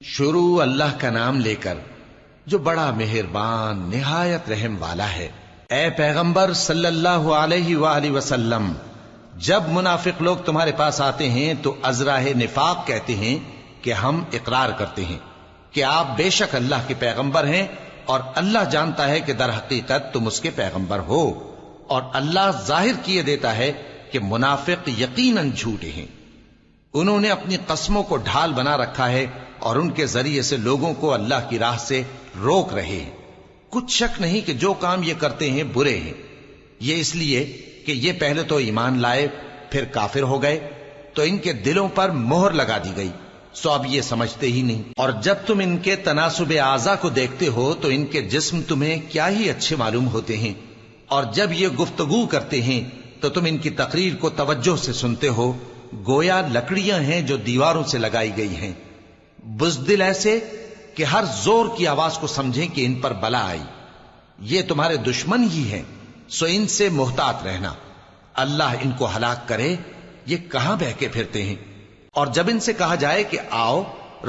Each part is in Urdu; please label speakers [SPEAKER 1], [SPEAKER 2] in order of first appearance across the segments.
[SPEAKER 1] شروع اللہ کا نام لے کر جو بڑا مہربان نہایت رحم والا ہے۔ اے پیغمبر صلی اللہ علیہ وآلہ وسلم، جب منافق لوگ تمہارے پاس آتے ہیں تو ازراہ نفاق کہتے ہیں کہ ہم اقرار کرتے ہیں کہ آپ بے شک اللہ کے پیغمبر ہیں، اور اللہ جانتا ہے کہ در حقیقت تم اس کے پیغمبر ہو، اور اللہ ظاہر کیے دیتا ہے کہ منافق یقیناً جھوٹے ہیں۔ انہوں نے اپنی قسموں کو ڈھال بنا رکھا ہے اور ان کے ذریعے سے لوگوں کو اللہ کی راہ سے روک رہے ہیں۔ کچھ شک نہیں کہ جو کام یہ کرتے ہیں برے ہیں، یہ اس لیے کہ یہ پہلے تو ایمان لائے پھر کافر ہو گئے، تو ان کے دلوں پر مہر لگا دی گئی، سو اب یہ سمجھتے ہی نہیں۔ اور جب تم ان کے تناسب اعضاء کو دیکھتے ہو تو ان کے جسم تمہیں کیا ہی اچھے معلوم ہوتے ہیں، اور جب یہ گفتگو کرتے ہیں تو تم ان کی تقریر کو توجہ سے سنتے ہو، گویا لکڑیاں ہیں جو دیواروں سے لگائی گئی ہیں، بزدل ایسے کہ ہر زور کی آواز کو سمجھیں کہ ان پر بلا آئی۔ یہ تمہارے دشمن ہی ہیں، سو ان سے محتاط رہنا، اللہ ان کو ہلاک کرے، یہ کہاں بہکے پھرتے ہیں۔ اور جب ان سے کہا جائے کہ آؤ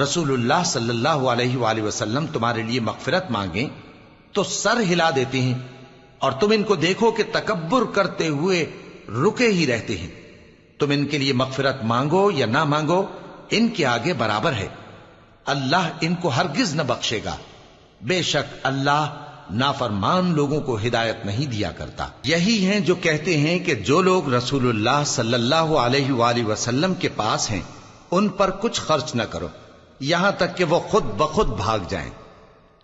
[SPEAKER 1] رسول اللہ صلی اللہ علیہ وآلہ وسلم تمہارے لیے مغفرت مانگیں، تو سر ہلا دیتے ہیں، اور تم ان کو دیکھو کہ تکبر کرتے ہوئے رکے ہی رہتے ہیں۔ تم ان کے لیے مغفرت مانگو یا نہ مانگو، ان کے آگے برابر ہے، اللہ ان کو ہرگز نہ بخشے گا، بے شک اللہ نافرمان لوگوں کو ہدایت نہیں دیا کرتا۔ یہی ہیں جو کہتے ہیں کہ جو لوگ رسول اللہ صلی اللہ علیہ وآلہ وسلم کے پاس ہیں ان پر کچھ خرچ نہ کرو یہاں تک کہ وہ خود بخود بھاگ جائیں،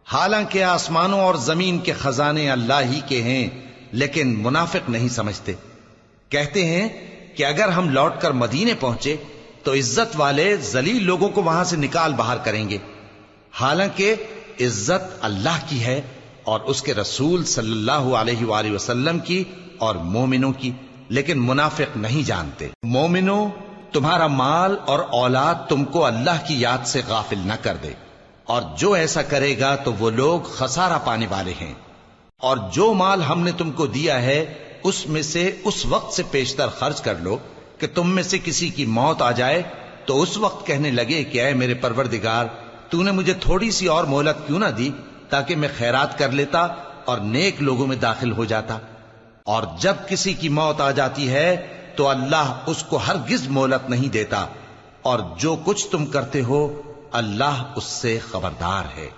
[SPEAKER 1] حالانکہ آسمانوں اور زمین کے خزانے اللہ ہی کے ہیں، لیکن منافق نہیں سمجھتے۔ کہتے ہیں کہ اگر ہم لوٹ کر مدینے پہنچے تو عزت والے ذلیل لوگوں کو وہاں سے نکال باہر کریں گے، حالانکہ عزت اللہ کی ہے اور اس کے رسول صلی اللہ علیہ وآلہ وسلم کی اور مومنوں کی، لیکن منافق نہیں جانتے۔ مومنوں، تمہارا مال اور اولاد تم کو اللہ کی یاد سے غافل نہ کر دے، اور جو ایسا کرے گا تو وہ لوگ خسارہ پانے والے ہیں۔ اور جو مال ہم نے تم کو دیا ہے اس میں سے اس وقت سے پیشتر خرچ کر لو کہ تم میں سے کسی کی موت آ جائے تو اس وقت کہنے لگے کہ اے میرے پروردگار، تو نے مجھے تھوڑی سی اور مہلت کیوں نہ دی تاکہ میں خیرات کر لیتا اور نیک لوگوں میں داخل ہو جاتا۔ اور جب کسی کی موت آ جاتی ہے تو اللہ اس کو ہرگز مہلت نہیں دیتا، اور جو کچھ تم کرتے ہو اللہ اس سے خبردار ہے۔